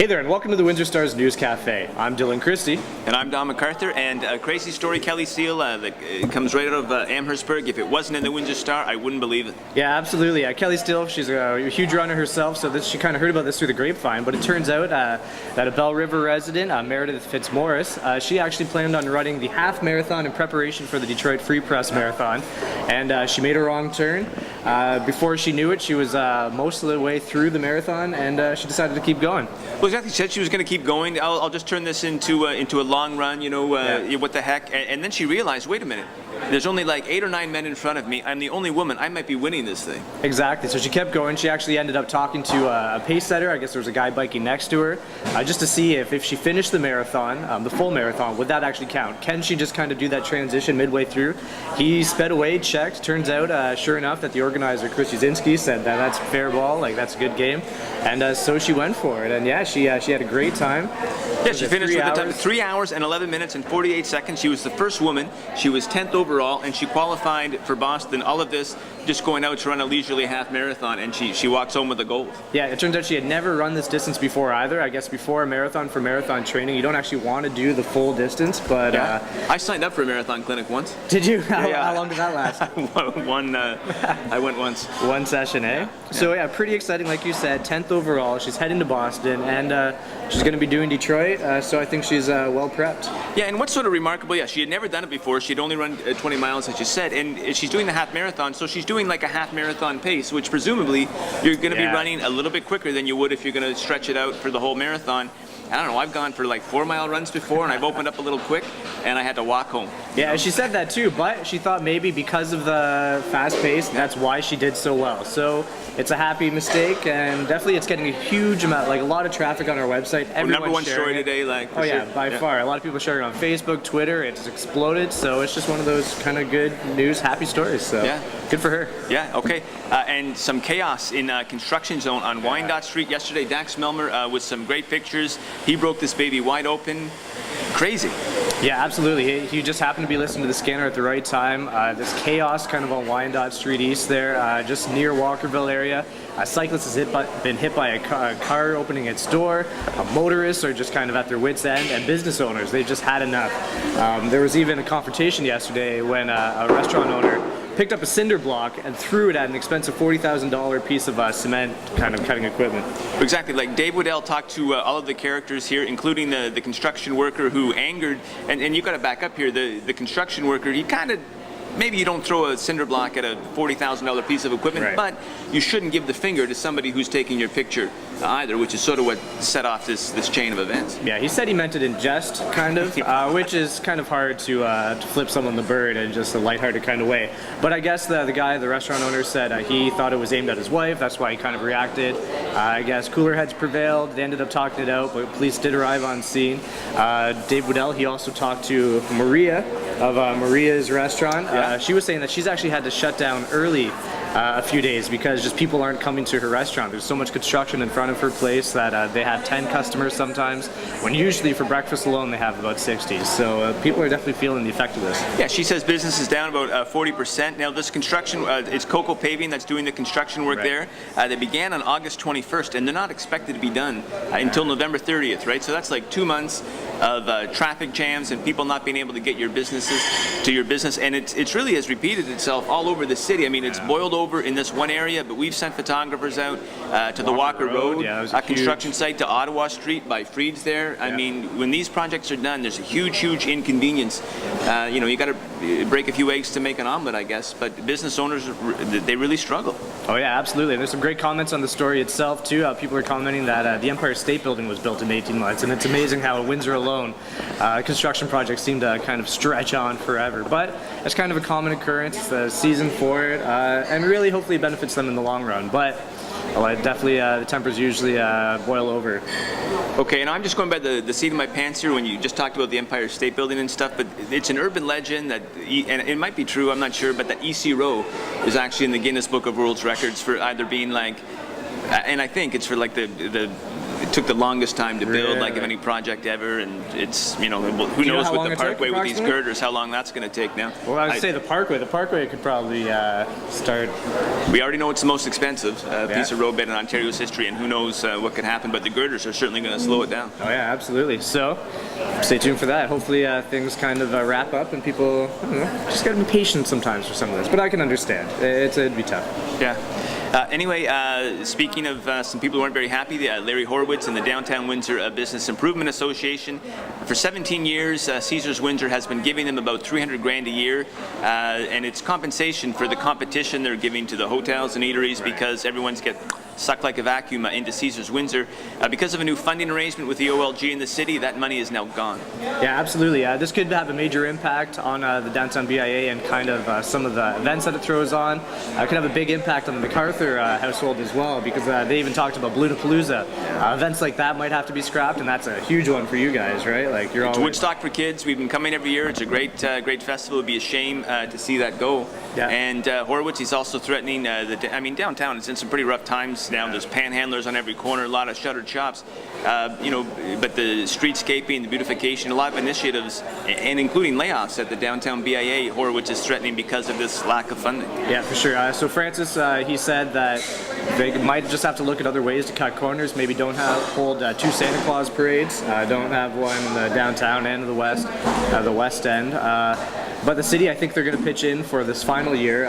Hey there, and welcome to the Windsor Star News Cafe. I'm Dylan Kristy. And I'm Donald McArthur, and a crazy story, Kelly Steele, that comes right out of Amherstburg. If it wasn't in the Windsor Star, I wouldn't believe it. Yeah, absolutely. Kelly Steele, she's a huge runner herself, so she kind of heard about this through the grapevine, but it turns out that a Bell River resident, Meredith Fitzmaurice, she actually planned on running the half marathon in preparation for the Detroit Free Press Marathon, and she made a wrong turn. Before she knew it, she was most of the way through the marathon, and she decided to keep going. Well, exactly. She said she was going to keep going. I'll just turn this into a long run, what the heck. And then she realized, wait a minute, there's only like 8 or 9 men in front of me. I'm the only woman. I might be winning this thing. Exactly. So she kept going. She actually ended up talking to a pace setter. I guess there was a guy biking next to her, just to see if she finished the marathon, the full marathon, would that actually count? Can she just kind of do that transition midway through? He sped away, checked. Turns out, sure enough, that the organizer, Chris Uzinski, said that that's fair ball, like that's a good game. And so she went for it. And yeah, she had a great time. Yeah, she finished with the time 3 hours and 11 minutes and 48 seconds. She was the first woman. She was 10th overall, and she qualified for Boston. All of this just going out to run a leisurely half marathon, and she walks home with a gold. Yeah, it turns out she had never run this distance before either. I guess before a marathon, for marathon training, you don't actually want to do the full distance, but... Yeah. I signed up for a marathon clinic once. Did you? How long did that last? I went once. One session, eh? Yeah. So yeah, pretty exciting, like you said, 10th overall. She's heading to Boston, and she's going to be doing Detroit, so I think she's well prepped. Yeah, and what's sort of remarkable, she had never done it before. She'd only run 20 miles, as you said, and she's doing the half marathon, so she's doing like a half marathon pace, which presumably you're going to be running a little bit quicker than you would if you're going to stretch it out for the whole marathon. I don't know, I've gone for like 4-mile runs before, and I've opened up a little quick, and I had to walk home. Yeah, she said that too, but she thought maybe because of the fast pace, that's why she did so well. So it's a happy mistake, and definitely it's getting a huge amount, like a lot of traffic on our website. Number one story today, like. Oh yeah, by far. A lot of people sharing it on Facebook, Twitter. It's exploded, so it's just one of those kind of good news, happy stories. So yeah, good for her. Yeah. Okay. And some chaos in construction zone on Wyandotte Street yesterday. Dax Melmer with some great pictures. He broke this baby wide open. Crazy. Yeah, absolutely. He just happened to be listening to the scanner at the right time. This chaos kind of on Wyandotte Street East there, just near Walkerville area. A cyclist has been hit by a car opening its door. Motorists are just kind of at their wits' end, and business owners, they've just had enough. There was even a confrontation yesterday when a restaurant owner picked up a cinder block and threw it at an expensive $40,000 piece of cement kind of cutting equipment. Exactly. Like Dave Woodell talked to all of the characters here, including the construction worker who angered, and you got to back up here, the construction worker, he kind of, maybe you don't throw a cinder block at a $40,000 piece of equipment, but you shouldn't give the finger to somebody who's taking your picture either, which is sort of what set off this chain of events. Yeah, he said he meant it in jest, kind of, which is kind of hard to flip someone the bird in just a lighthearted kind of way. But I guess the guy, the restaurant owner, said he thought it was aimed at his wife. That's why he kind of reacted. I guess cooler heads prevailed. They ended up talking it out, but police did arrive on scene. Dave Woodell, he also talked to Maria of Maria's restaurant. She was saying that she's actually had to shut down early a few days because just people aren't coming to her restaurant. There's so much construction in front of her place that they have 10 customers sometimes, when usually for breakfast alone they have about 60. So people are definitely feeling the effect of this. Yeah, she says business is down about 40%. Now this construction, it's Coco Paving that's doing the construction work there. They began on August 21st, and they're not expected to be done until November 30th, right? So that's like 2 months of traffic jams and people not being able to get your businesses to your business, and it really has repeated itself all over the city. I mean, it's boiled over in this one area, but we've sent photographers out to the Walker Road, a construction site, to Ottawa Street by Freed's there. I mean, when these projects are done, there's a huge inconvenience. You got to break a few eggs to make an omelet, I guess, but business owners, they really struggle. Oh yeah, absolutely. There's some great comments on the story itself too. People are commenting that the Empire State Building was built in 18 months, and it's amazing how in Windsor alone, construction projects seem to kind of stretch on forever. But it's kind of a common occurrence. It's the season for it, and really hopefully it benefits them in the long run. But definitely the tempers usually boil over. Okay, and I'm just going by the seat of my pants here when you just talked about the Empire State Building and stuff, but it's an urban legend that, and it might be true, I'm not sure, but that EC Row is actually in the Guinness Book of World Records for either being like, and I think it's for like the it took the longest time to build, Really? like of any project ever, and it's, who you know knows how with long the it took, Parkway with these approximately? girders, how long that's going to take now. Well, I would say the Parkway could probably start. We already know it's the most expensive piece of roadbed in Ontario's history, and who knows what could happen, but the girders are certainly going to slow it down. Oh yeah, absolutely. So, stay tuned for that. Hopefully things kind of wrap up and people, I don't know, just gotta be patient sometimes for some of this. But I can understand. It'd be tough. Yeah. Anyway, speaking of some people who weren't very happy, Larry Horowitz and the Downtown Windsor Business Improvement Association. For 17 years, Caesars Windsor has been giving them about $300,000 a year, and it's compensation for the competition they're giving to the hotels and eateries because everyone's get sucked like a vacuum into Caesars Windsor. Because of a new funding arrangement with the OLG in the city, that money is now gone. Yeah, absolutely. This could have a major impact on the downtown BIA and kind of some of the events that it throws on. It could have a big impact on the McArthur household as well, because they even talked about Balloonapalooza. Events like that might have to be scrapped, and that's a huge one for you guys, right? Like you're all. It's Woodstock for kids. We've been coming every year. It's a great festival. It'd be a shame to see that go. Yeah. And Horowitz, he's also threatening. Downtown is in some pretty rough times now. There's panhandlers on every corner, a lot of shuttered shops. But the streetscaping, the beautification, a lot of initiatives, and including layoffs at the downtown BIA, Horowitz is threatening because of this lack of funding. Yeah, for sure. So Francis, he said that they might just have to look at other ways to cut corners. Maybe don't hold two Santa Claus parades. Don't have one in the downtown and the west end. But the city, I think they're going to pitch in for this final year.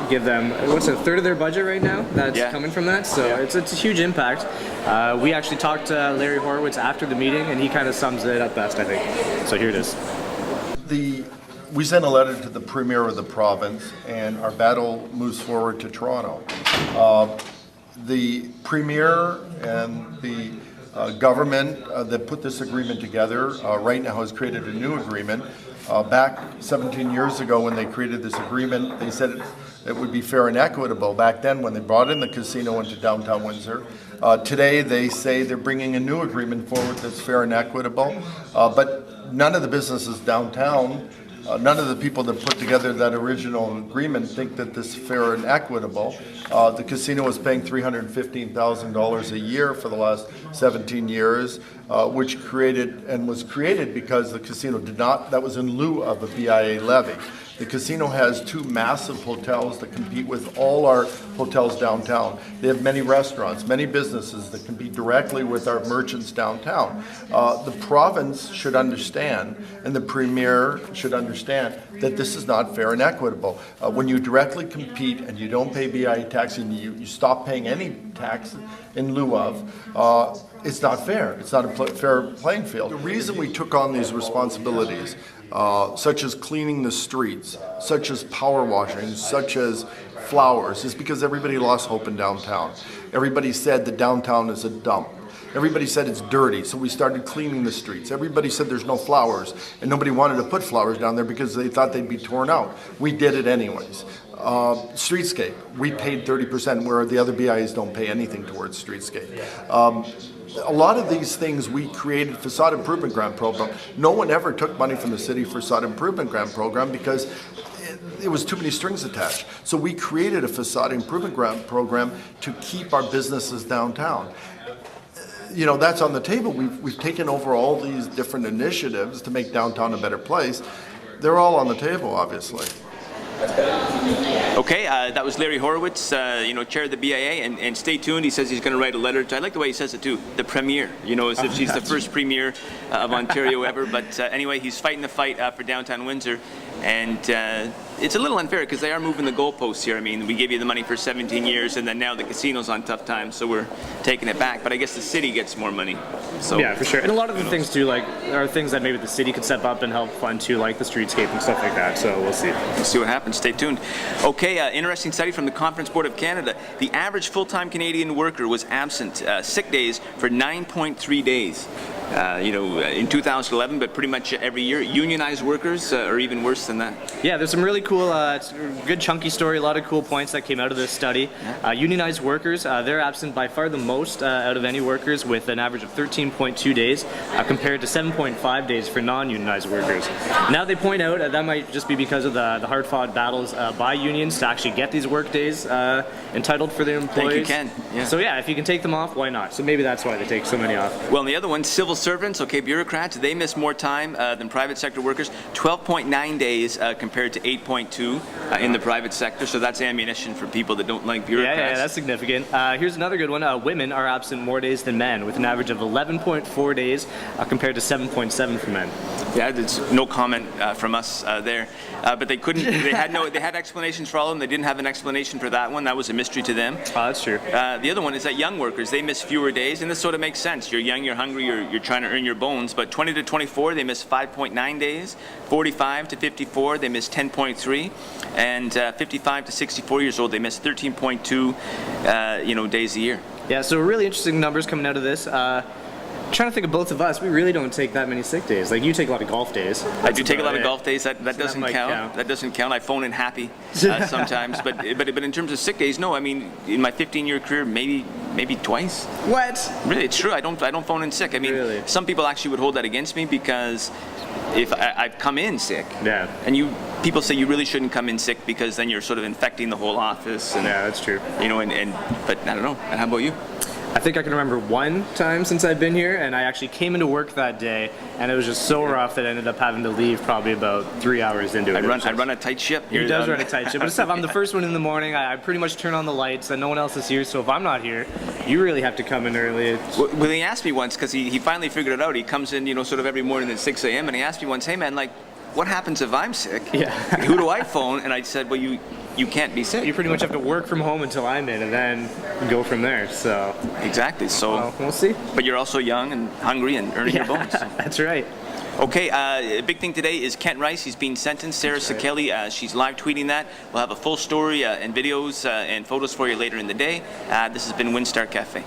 Give them, what's a third of their budget right now that's coming from that. So it's a huge impact. We actually talked to Larry Horowitz after the meeting, and he kind of sums it up best, I think. So here it is. We sent a letter to the Premier of the province, and our battle moves forward to Toronto. The Premier and the government that put this agreement together right now has created a new agreement. Back 17 years ago when they created this agreement, they said it would be fair and equitable back then when they brought in the casino into downtown Windsor. Today they say they're bringing a new agreement forward that's fair and equitable, but none of the businesses downtown, none of the people that put together that original agreement think that this is fair and equitable. The casino was paying $315,000 a year for the last 17 years, which was created because the casino did not, that was in lieu of a BIA levy. The casino has two massive hotels that compete with all our hotels downtown. They have many restaurants, many businesses that compete directly with our merchants downtown. The province should understand, and the Premier should understand, that this is not fair and equitable. When you directly compete and you don't pay BIA tax and you stop paying any tax in lieu of, it's not fair. It's not a fair playing field. The reason we took on these responsibilities, such as cleaning the streets, such as power washing, such as flowers, is because everybody lost hope in downtown. Everybody said the downtown is a dump. Everybody said it's dirty, so we started cleaning the streets. Everybody said there's no flowers, and nobody wanted to put flowers down there because they thought they'd be torn out. We did it anyways. Streetscape, we paid 30%, where the other BIAs don't pay anything towards streetscape. A lot of these things we created facade improvement grant program. No one ever took money from the city for facade improvement grant program because it was too many strings attached. So we created a facade improvement grant program to keep our businesses downtown. That's on the table. We've taken over all these different initiatives to make downtown a better place. They're all on the table, obviously. Okay, that was Larry Horowitz, chair of the BIA, and stay tuned. He says he's going to write a letter to, I like the way he says it too, the Premier, as if she's the first Premier of Ontario ever. But anyway, he's fighting the fight for downtown Windsor, and it's a little unfair because they are moving the goalposts here. I mean, we gave you the money for 17 years, and then now the casino's on tough times, so we're taking it back. But I guess the city gets more money. So yeah, for sure. And a lot of the things too, are things that maybe the city could step up and help fund too, like the streetscape and stuff like that. So we'll see. We'll see what happens. Stay tuned. Okay, interesting study from the Conference Board of Canada. The average full-time Canadian worker was absent sick days for 9.3 days. in 2011, but pretty much every year. Unionized workers are even worse than that. Yeah, there's some really cool, it's a good chunky story, a lot of cool points that came out of this study. Unionized workers, they're absent by far the most out of any workers, with an average of 13.2 days compared to 7.5 days for non-unionized workers. Now they point out that might just be because of the hard-fought battles by unions to actually get these work days entitled for their employees. Think you can, yeah. So yeah, if you can take them off, why not? So maybe that's why they take so many off. Well, and the other one, civil servants, okay, bureaucrats, they miss more time than private sector workers, 12.9 days compared to 8.2 in the private sector, so that's ammunition for people that don't like bureaucrats. Yeah, that's significant. Here's another good one. Women are absent more days than men, with an average of 11.4 days compared to 7.7 for men. Yeah, there's no comment from us there, but they couldn't. They had explanations for all of them. They didn't have an explanation for that one. That was a mystery to them. Oh, that's true. The other one is that young workers, they miss fewer days, and this sort of makes sense. You're young, you're hungry, you're trying to earn your bones. But 20 to 24, they miss 5.9 days. 45 to 54, they miss 10.3, and 55 to 64 years old, they miss 13.2, days a year. Yeah, so really interesting numbers coming out of this. Trying to think of both of us, we really don't take that many sick days. Like, you take a lot of golf days. I do take a lot of golf days. That doesn't might count. That doesn't count. I phone in happy sometimes, but in terms of sick days, no. I mean, in my 15-year career, maybe twice. What? Really, it's true. I don't phone in sick. I mean, really? Some people actually would hold that against me because if I've come in sick, yeah, and people say you really shouldn't come in sick because then you're sort of infecting the whole office. And, yeah, that's true. But I don't know. And how about you? I think I can remember one time since I've been here, and I actually came into work that day, and it was just so rough that I ended up having to leave probably about 3 hours into it. I run a tight ship. He does run a tight ship. But it's tough. I'm the first one in the morning. I pretty much turn on the lights, and no one else is here. So if I'm not here, you really have to come in early. Well, he asked me once, because he finally figured it out. He comes in, sort of every morning at 6 a.m., and he asked me once, hey, man, like, what happens if I'm sick? Yeah. Who do I phone? And I said, well, you can't be sick. You pretty much have to work from home until I'm in, and then go from there. So exactly. So well, we'll see. But you're also young and hungry and earning your bones. That's right. Okay, a big thing today is Kent Rice. He's being sentenced. Sarah Sekeli, she's live tweeting that. We'll have a full story and videos and photos for you later in the day. This has been WinStar Cafe.